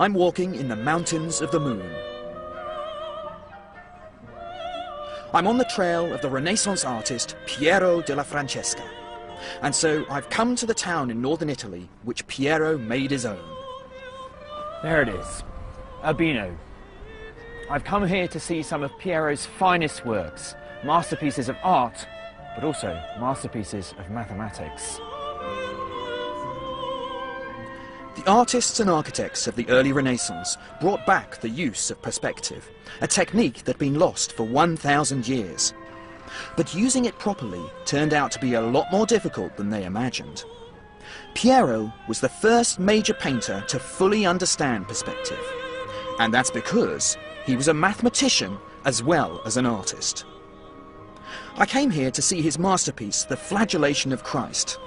I'm walking in the mountains of the moon. I'm on the trail of the Renaissance artist Piero della Francesca. And so I've come to the town in northern Italy which Piero made his own. There it is, Urbino. I've come here to see some of Piero's finest works, masterpieces of art, but also masterpieces of mathematics. The artists and architects of the early Renaissance brought back the use of perspective, a technique that had been lost for 1,000 years. But using it properly turned out to be a lot more difficult than they imagined. Piero was the first major painter to fully understand perspective, and that's because he was a mathematician as well as an artist. I came here to see his masterpiece, The Flagellation of Christ,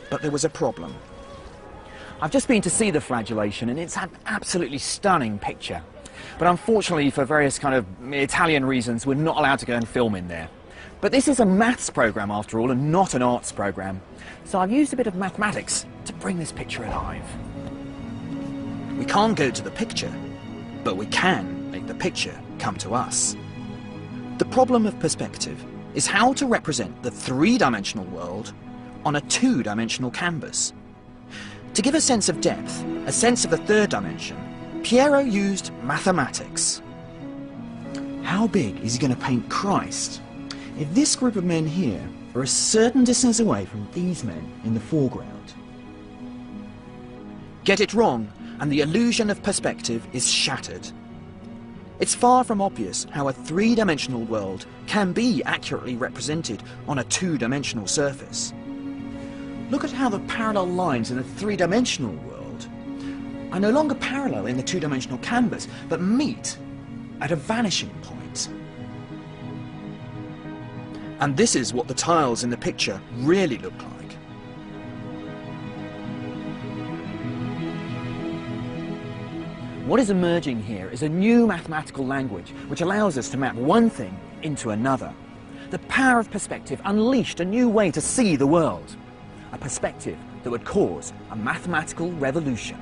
but there was a problem. I've just been to see The Flagellation, and it's an absolutely stunning picture. But unfortunately, for various kind of Italian reasons, we're not allowed to go and film in there. But this is a maths programme, after all, and not an arts programme. So I've used a bit of mathematics to bring this picture alive. We can't go to the picture, but we can make the picture come to us. The problem of perspective is how to represent the three-dimensional world on a two-dimensional canvas. To give a sense of depth, a sense of the third dimension, Piero used mathematics. How big is he going to paint Christ? If this group of men here are a certain distance away from these men in the foreground. Get it wrong, and the illusion of perspective is shattered. It's far from obvious how a three-dimensional world can be accurately represented on a two-dimensional surface. Look at how the parallel lines in a three-dimensional world are no longer parallel in the two-dimensional canvas, but meet at a vanishing point. And this is what the tiles in the picture really look like. What is emerging here is a new mathematical language which allows us to map one thing into another. The power of perspective unleashed a new way to see the world. A perspective that would cause a mathematical revolution.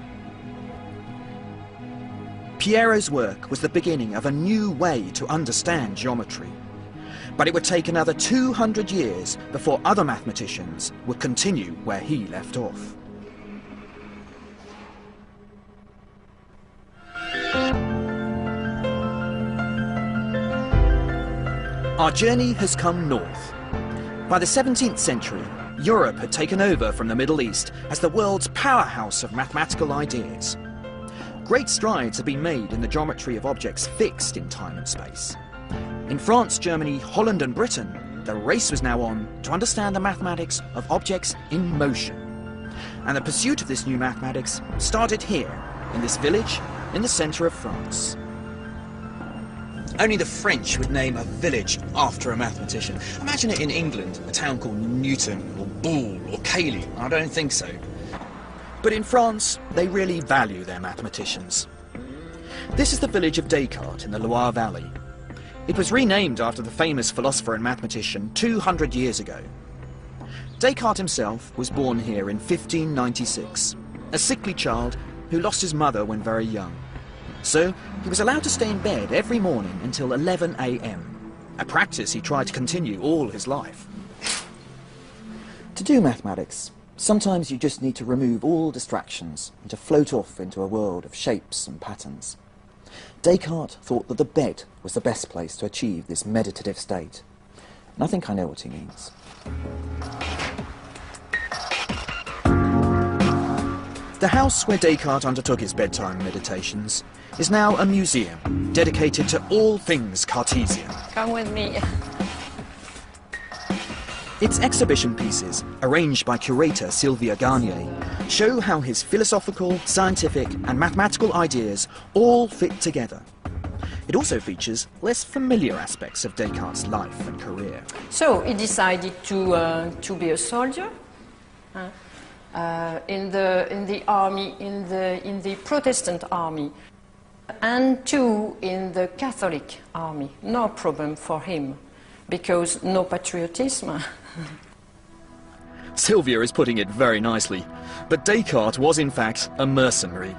Piero's work was the beginning of a new way to understand geometry. But it would take another 200 years before other mathematicians would continue where he left off. Our journey has come north. By the 17th century, Europe had taken over from the Middle East as the world's powerhouse of mathematical ideas. Great strides have been made in the geometry of objects fixed in time and space. In France, Germany, Holland and Britain, the race was now on to understand the mathematics of objects in motion. And the pursuit of this new mathematics started here, in this village in the centre of France. Only the French would name a village after a mathematician. Imagine it in England, a town called Newton, or Boole, or Cayley. I don't think so. But in France, they really value their mathematicians. This is the village of Descartes in the Loire Valley. It was renamed after the famous philosopher and mathematician 200 years ago. Descartes himself was born here in 1596, a sickly child who lost his mother when very young. So he was allowed to stay in bed every morning until 11 a.m, a practice he tried to continue all his life. To do mathematics, sometimes you just need to remove all distractions and to float off into a world of shapes and patterns. Descartes thought that the bed was the best place to achieve this meditative state. And I think I know what he means. The house where Descartes undertook his bedtime meditations is now a museum dedicated to all things Cartesian. Come with me. Its exhibition pieces, arranged by curator Sylvia Garnier, show how his philosophical, scientific and mathematical ideas all fit together. It also features less familiar aspects of Descartes' life and career. So he decided to be a soldier in the army, in the Protestant army, and in the Catholic army. No problem for him, because no patriotism. Sylvia is putting it very nicely, but Descartes was in fact a mercenary.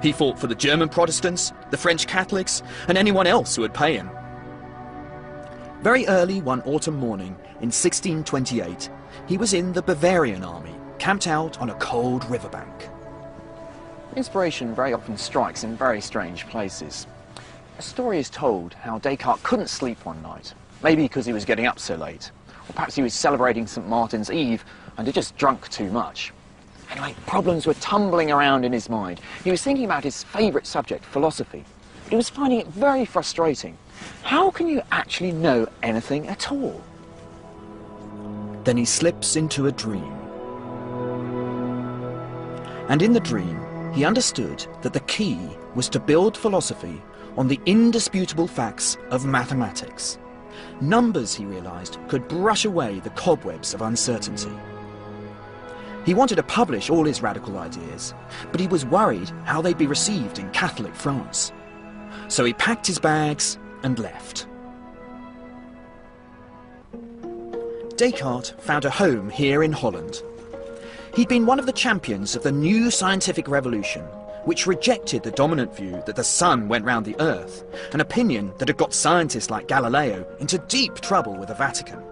He fought for the German Protestants, the French Catholics, and anyone else who would pay him. Very early one autumn morning in 1628, he was in the Bavarian army, camped out on a cold riverbank. Inspiration very often strikes in very strange places. A story is told how Descartes couldn't sleep one night, maybe because he was getting up so late, or perhaps he was celebrating St. Martin's Eve and had just drunk too much. Anyway, problems were tumbling around in his mind. He was thinking about his favourite subject, philosophy, but he was finding it very frustrating. How can you actually know anything at all? Then he slips into a dream. And in the dream, he understood that the key was to build philosophy on the indisputable facts of mathematics. Numbers, he realised, could brush away the cobwebs of uncertainty. He wanted to publish all his radical ideas, but he was worried how they'd be received in Catholic France. So he packed his bags and left. Descartes found a home here in Holland. He'd been one of the champions of the new scientific revolution, which rejected the dominant view that the sun went round the earth, an opinion that had got scientists like Galileo into deep trouble with the Vatican.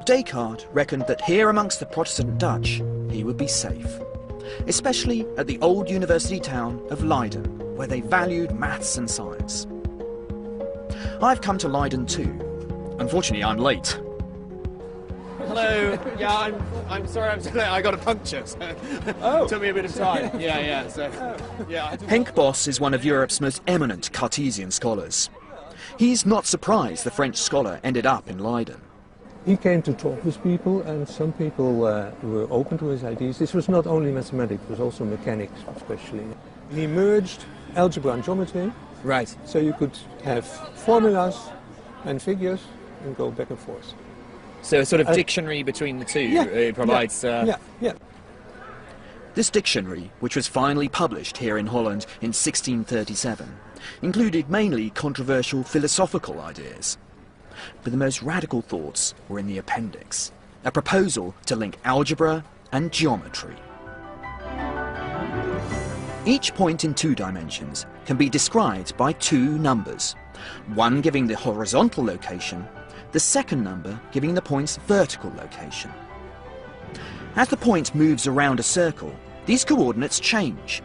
Descartes reckoned that here amongst the Protestant Dutch, he would be safe, especially at the old university town of Leiden, where they valued maths and science. I've come to Leiden too. Unfortunately, I'm late. Hello. Yeah, I'm sorry. I'm so late. I got a puncture. So it took me a bit of time. Yeah. So yeah. Henk Bos is one of Europe's most eminent Cartesian scholars. He's not surprised the French scholar ended up in Leiden. He came to talk with people, and some people were open to his ideas. This was not only mathematics, it was also mechanics, especially. He merged algebra and geometry. Right. So you could have formulas and figures and go back and forth. So a sort of dictionary between the two provides... Yeah. This dictionary, which was finally published here in Holland in 1637, included mainly controversial philosophical ideas. But the most radical thoughts were in the appendix, a proposal to link algebra and geometry. Each point in 2 dimensions can be described by 2 numbers, one giving the horizontal location, the second number giving the point's vertical location. As the point moves around a circle, these coordinates change,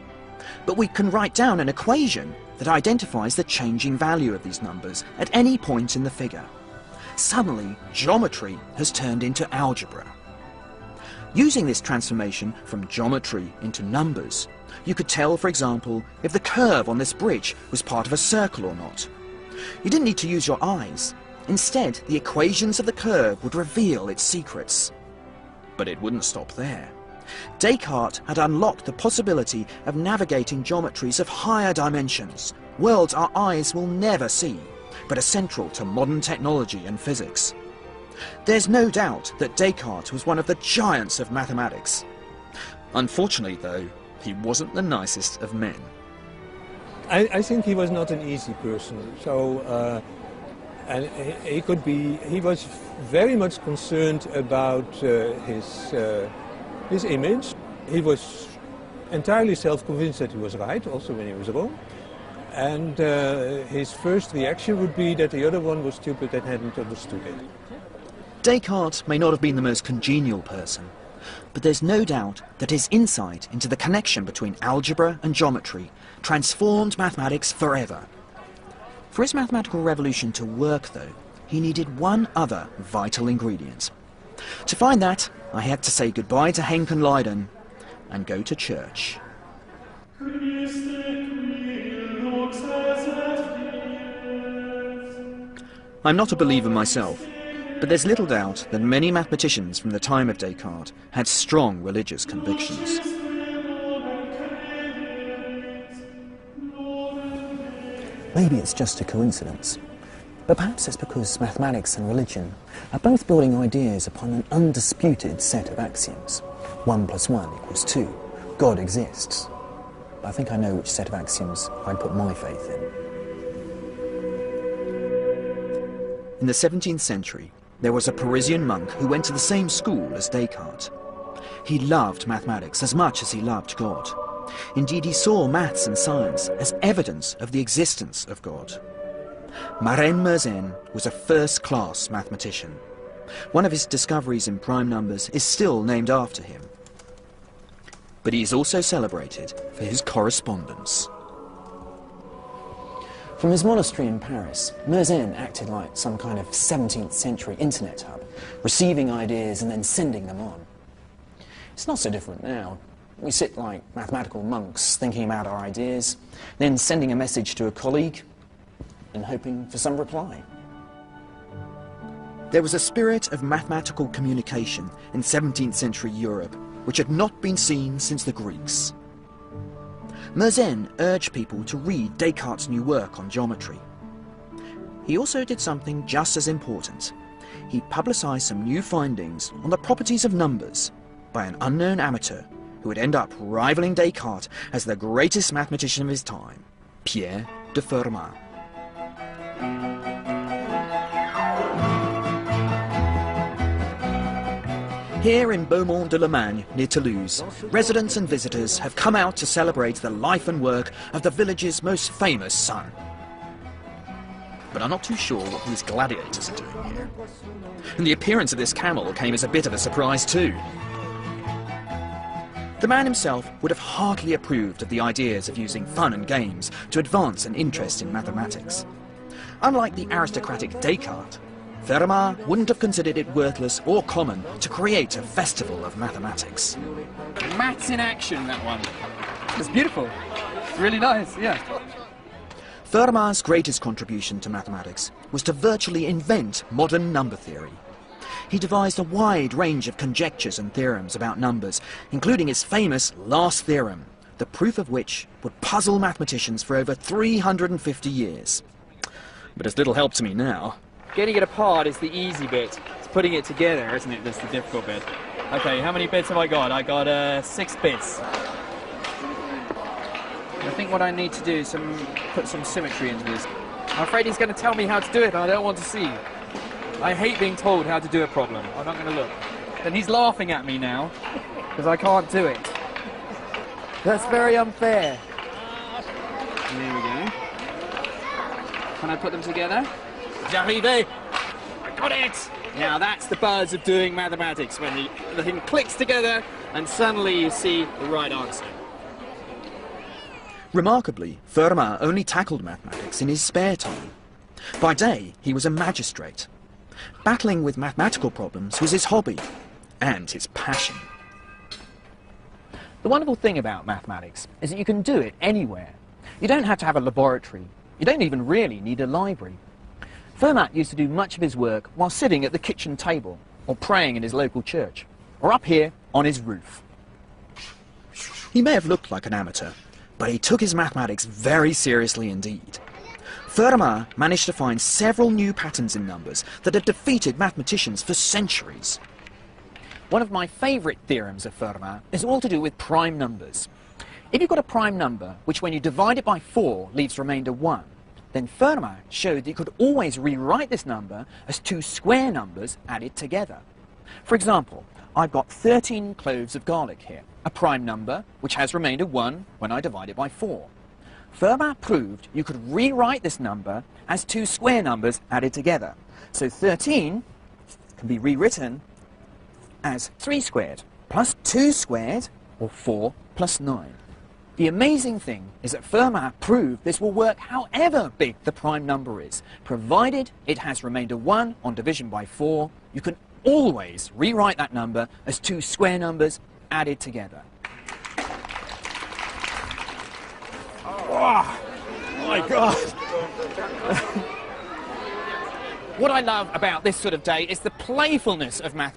but we can write down an equation that identifies the changing value of these numbers at any point in the figure. Suddenly, geometry has turned into algebra. Using this transformation from geometry into numbers, you could tell, for example, if the curve on this bridge was part of a circle or not. You didn't need to use your eyes. Instead, the equations of the curve would reveal its secrets. But it wouldn't stop there. Descartes had unlocked the possibility of navigating geometries of higher dimensions, worlds our eyes will never see, but are central to modern technology and physics. There's no doubt that Descartes was one of the giants of mathematics. Unfortunately, though, he wasn't the nicest of men. I think he was not an easy person. So, and he was very much concerned about his image. He was entirely self-convinced that he was right, also when he was wrong. And his first reaction would be that the other one was stupid and hadn't understood it. Descartes may not have been the most congenial person, but there's no doubt that his insight into the connection between algebra and geometry transformed mathematics forever. For his mathematical revolution to work, though, he needed one other vital ingredient. To find that, I had to say goodbye to Henk and Leiden and go to church. I'm not a believer myself, but there's little doubt that many mathematicians from the time of Descartes had strong religious convictions. Maybe it's just a coincidence, but perhaps it's because mathematics and religion are both building ideas upon an undisputed set of axioms. 1 + 1 = 2. God exists. I think I know which set of axioms I'd put my faith in. In the 17th century, there was a Parisian monk who went to the same school as Descartes. He loved mathematics as much as he loved God. Indeed, he saw maths and science as evidence of the existence of God. Marin Mersenne was a first-class mathematician. One of his discoveries in prime numbers is still named after him. But he is also celebrated for his correspondence. From his monastery in Paris, Mersenne acted like some kind of 17th century internet hub, receiving ideas and then sending them on. It's not so different now. We sit like mathematical monks, thinking about our ideas, then sending a message to a colleague and hoping for some reply. There was a spirit of mathematical communication in 17th century Europe which had not been seen since the Greeks. Mersenne urged people to read Descartes' new work on geometry. He also did something just as important. He publicised some new findings on the properties of numbers by an unknown amateur who would end up rivaling Descartes as the greatest mathematician of his time, Pierre de Fermat. Here in Beaumont-de-Lomagne, near Toulouse, residents and visitors have come out to celebrate the life and work of the village's most famous son. But I'm not too sure what these gladiators are doing here. And the appearance of this camel came as a bit of a surprise too. The man himself would have heartily approved of the ideas of using fun and games to advance an interest in mathematics. Unlike the aristocratic Descartes, Fermat wouldn't have considered it worthless or common to create a festival of mathematics. Maths in action, that one. It's beautiful. It's really nice, yeah. Fermat's greatest contribution to mathematics was to virtually invent modern number theory. He devised a wide range of conjectures and theorems about numbers, including his famous last theorem, the proof of which would puzzle mathematicians for over 350 years. But it's little help to me now. Getting it apart is the easy bit. It's putting it together, isn't it, that's the difficult bit. Okay, how many bits have I got? I got 6 bits. I think what I need to do is put some symmetry into this. I'm afraid he's going to tell me how to do it, and I don't want to see. I hate being told how to do a problem. I'm not going to look. And he's laughing at me now, because I can't do it. That's very unfair. There we go. Can I put them together? J'arrive! I got it! Now that's the buzz of doing mathematics, when the thing clicks together and suddenly you see the right answer. Remarkably, Fermat only tackled mathematics in his spare time. By day, he was a magistrate. Battling with mathematical problems was his hobby and his passion. The wonderful thing about mathematics is that you can do it anywhere. You don't have to have a laboratory. You don't even really need a library. Fermat used to do much of his work while sitting at the kitchen table, or praying in his local church, or up here on his roof. He may have looked like an amateur, but he took his mathematics very seriously indeed. Fermat managed to find several new patterns in numbers that had defeated mathematicians for centuries. One of my favourite theorems of Fermat is all to do with prime numbers. If you've got a prime number, which when you divide it by 4 leaves remainder 1, then Fermat showed that you could always rewrite this number as 2 square numbers added together. For example, I've got 13 cloves of garlic here, a prime number which has remainder 1 when I divide it by 4. Fermat proved you could rewrite this number as 2 square numbers added together. So 13 can be rewritten as 3 squared plus 2 squared, or 4 plus 9. The amazing thing is that Fermat proved this will work however big the prime number is. Provided it has remainder 1 on division by 4, you can always rewrite that number as 2 square numbers added together. Oh my God! What I love about this sort of day is the playfulness of mathematics.